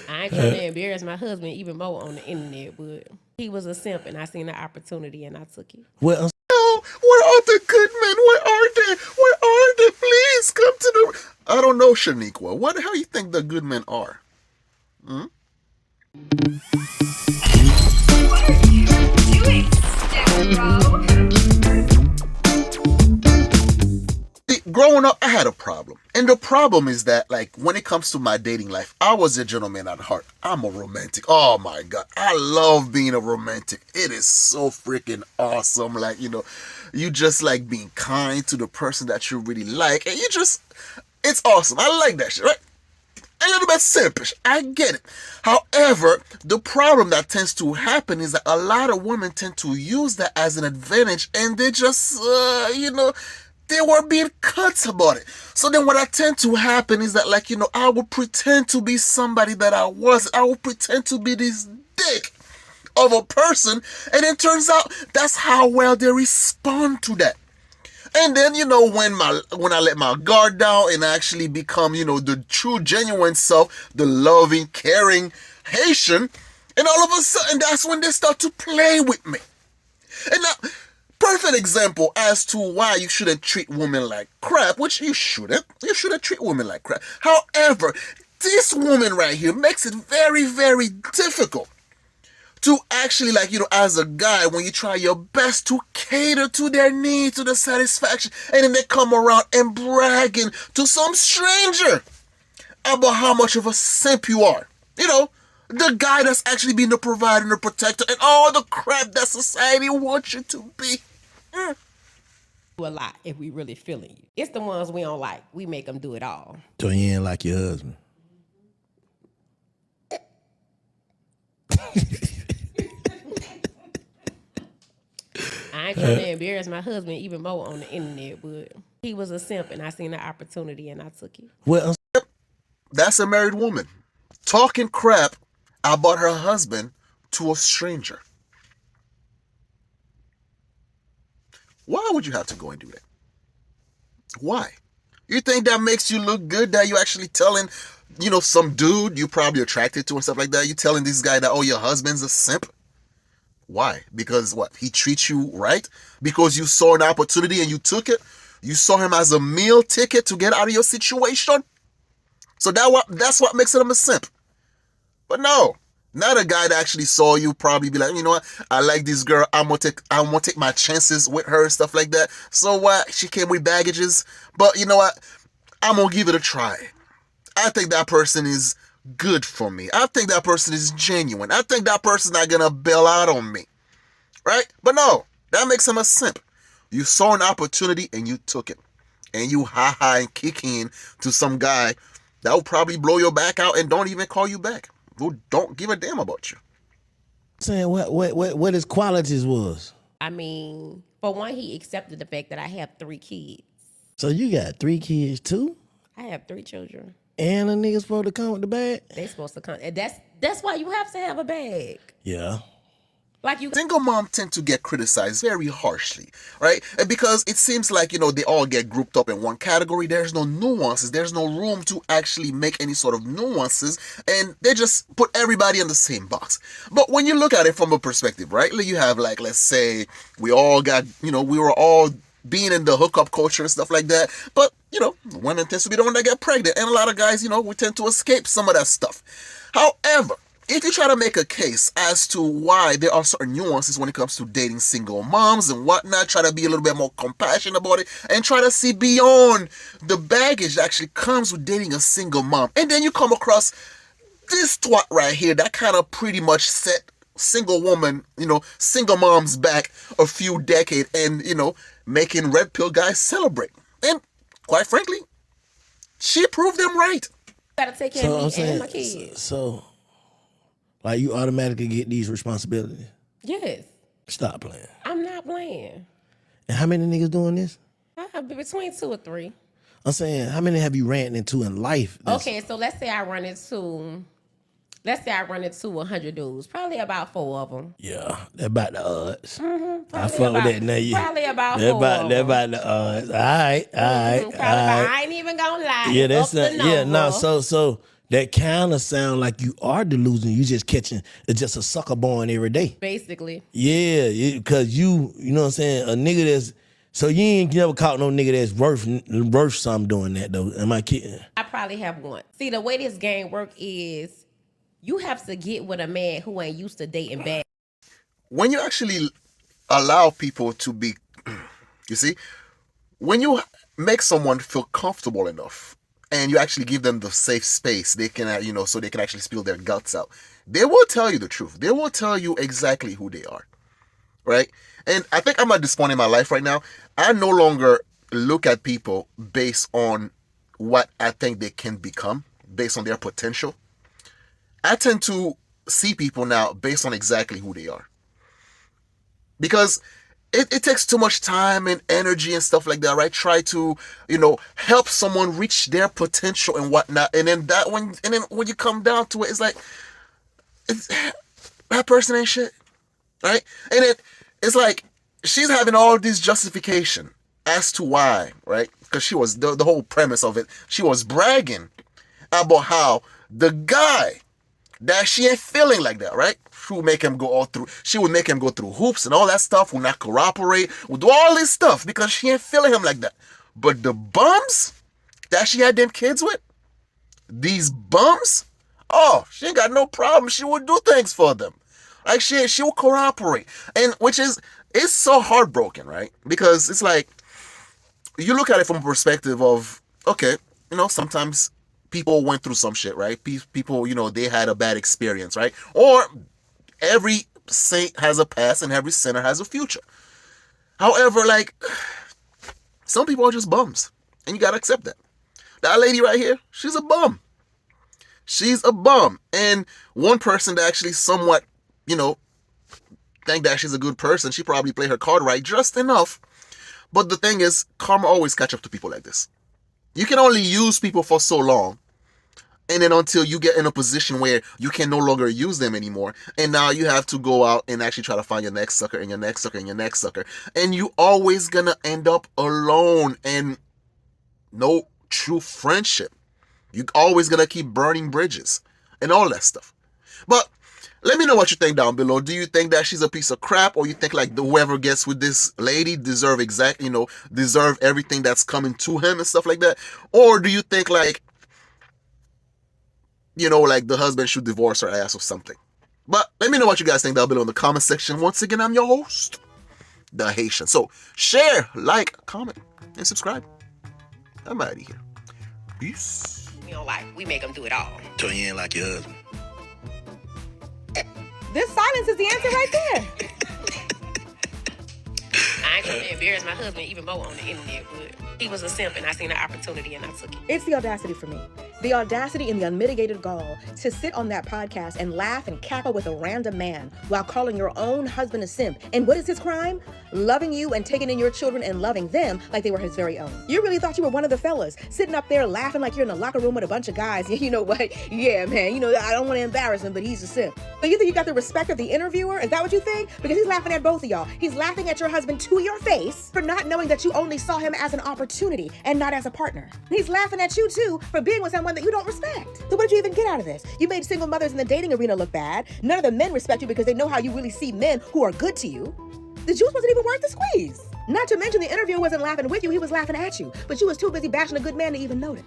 I ain't trying to embarrass my husband even more on the internet, but he was a simp and I seen the opportunity and I took it. Well, No, where are the good men? Where are they? Where are they? Please come to the. I don't know, Shaniqua. What the hell you think the good men are? What are you doing, Scarecrow? See, growing up, I had a problem. And the problem is that, like, when it comes to my dating life, I was a gentleman at heart. I'm a romantic. Oh my God. I love being a romantic. It is so freaking awesome. Like, you just like being kind to the person that you really like. And it's awesome. I like that shit, right? A little bit simpish. I get it. However, the problem that tends to happen is that a lot of women tend to use that as an advantage and they just, they were being cuts about it. So then what I tend to happen is that, like, I would pretend to be somebody that I wasn't. I would pretend to be this dick of a person. And it turns out that's how well they respond to that. And then, when I let my guard down and actually become, the true, genuine self, the loving, caring Haitian, and all of a sudden, that's when they start to play with me. And now, perfect example as to why you shouldn't treat women like crap, which you shouldn't. You shouldn't treat women like crap. However, this woman right here makes it very, very difficult to actually, like, as a guy, when you try your best to cater to their needs, to their satisfaction, and then they come around and bragging to some stranger about how much of a simp you are. The guy that's actually being the provider and the protector and all the crap that society wants you to be. A lot if we really feeling you. It's the ones we don't like. We make them do it all. so you ain't like your husband. I ain't trying to embarrass my husband even more on the internet, but he was a simp and I seen the opportunity and I took it. Well, That's a married woman talking crap about her husband to a stranger. Why would you have to go and do that? Why? You think that makes you look good that you actually telling, some dude you probably attracted to and stuff like that, you telling this guy that, oh, your husband's a simp? Why? Because what? He treats you right? Because you saw an opportunity and you took it? You saw him as a meal ticket to get out of your situation? So that's what makes him a simp. But no, not a guy that actually saw you probably be like, you know what? I like this girl. I'm gonna take my chances with her and stuff like that. So what? She came with baggages, but you know what? I'm gonna give it a try. I think that person is good for me. I think that person is genuine. I think that person's not gonna bail out on me, right? But no, that makes him a simp. You saw an opportunity and you took it, and you and kick in to some guy that will probably blow your back out and don't even call you back. Who don't give a damn about you. saying what his qualities was. I mean, for one, he accepted the fact that I have 3 kids. So you got 3 kids too, I have 3 children. and a nigga supposed to come with the bag. They supposed to come. And that's why you have to have a bag. Yeah. Like you Single mom tend to get criticized very harshly, right? And because it seems like, they all get grouped up in one category. There's no nuances. There's no room to actually make any sort of nuances. And they just put everybody in the same box. But when you look at it from a perspective, right? You have, like, let's say we all got, we were all being in the hookup culture and stuff like that. But, women tend to be the one that get pregnant. And a lot of guys, we tend to escape some of that stuff. However, if you try to make a case as to why there are certain nuances when it comes to dating single moms and whatnot, try to be a little bit more compassionate about it and try to see beyond the baggage that actually comes with dating a single mom. And then you come across this twat right here that kind of pretty much set single woman, single moms back a few decades and, making red pill guys celebrate. And quite frankly, she proved them right. gotta take care of me and my kids. So, like, you automatically get these responsibilities. Yes. Stop playing. I'm not playing. And how many niggas doing this? I have between 2 or 3. I'm saying, how many have you ran into in life? Okay, so let's say I run into 100 dudes. Probably about 4 of them. Yeah, they're about the odds. I Probably fuck with about- that now. Probably about They're 4 about of they're them. about the odds. All right, all right, all right. I ain't even gonna lie. Yeah, that's Up the not. Yeah, no. number. So that kind of sound like you are delusional. You just catching, it's just a sucker born every day. Basically. Yeah, because you know what I'm saying, a nigga that's, so you ain't never caught no nigga that's worth something doing that though. Am I kidding? I probably have one. See, the way this game work is you have to get with a man who ain't used to dating bad. When you actually allow people to be, you see, when you make someone feel comfortable enough and you actually give them the safe space, they can, so they can actually spill their guts out, they will tell you the truth. They will tell you exactly who they are, right? And I think I'm at this point in my life right now, I no longer look at people based on what I think they can become, based on their potential. I tend to see people now based on exactly who they are. Because it takes too much time and energy and stuff like that, right? Try to, help someone reach their potential and whatnot. And then when you come down to it, it's like, that person ain't shit, right? And it's like, she's having all this justification as to why, right? Because she was, the whole premise of it, she was bragging about how the guy that she ain't feeling like that, right? She would make him go through hoops and all that stuff, would not cooperate, would do all this stuff because she ain't feeling him like that. But the bums that she had them kids with, these bums, she ain't got no problem. She would do things for them. Like she will cooperate. And it's so heartbroken, right? Because it's like, you look at it from a perspective of, okay, sometimes people went through some shit, right? People, they had a bad experience, right? Or every saint has a past and every sinner has a future. However, like, some people are just bums. And you gotta accept that. That lady right here, she's a bum. She's a bum. And one person that actually somewhat, think that she's a good person, she probably played her card right just enough. But the thing is, karma always catch up to people like this. You can only use people for so long. And then until you get in a position where you can no longer use them anymore. And now you have to go out and actually try to find your next sucker and your next sucker and your next sucker. And you always gonna end up alone and no true friendship. You always gonna keep burning bridges and all that stuff. But let me know what you think down below. Do you think that she's a piece of crap, or you think like whoever gets with this lady deserve everything that's coming to him and stuff like that? Or do you think like, like the husband should divorce her ass or something? But let me know what you guys think down below in the comment section. Once again, I'm your host, The Haitian. So share, like, comment, and subscribe. I'm out of here. Peace. We make them do it all. So you ain't like your husband. This silence is the answer right there. I ain't trying to embarrass my husband even more on the internet, but he was a simp and I seen an opportunity and I took it. It's the audacity for me. The audacity and the unmitigated gall to sit on that podcast and laugh and cackle with a random man while calling your own husband a simp. And what is his crime? Loving you and taking in your children and loving them like they were his very own. You really thought you were one of the fellas, sitting up there laughing like you're in a locker room with a bunch of guys. You know what? Yeah, man, I don't want to embarrass him, but he's a simp. So you think you got the respect of the interviewer? Is that what you think? Because he's laughing at both of y'all. He's laughing at your husband to your face for not knowing that you only saw him as an opportunity and not as a partner. He's laughing at you too for being with someone that you don't respect. So what did you even get out of this? You made single mothers in the dating arena look bad. None of the men respect you because they know how you really see men who are good to you. The juice wasn't even worth the squeeze. Not to mention the interviewer wasn't laughing with you, he was laughing at you. But you was too busy bashing a good man to even notice.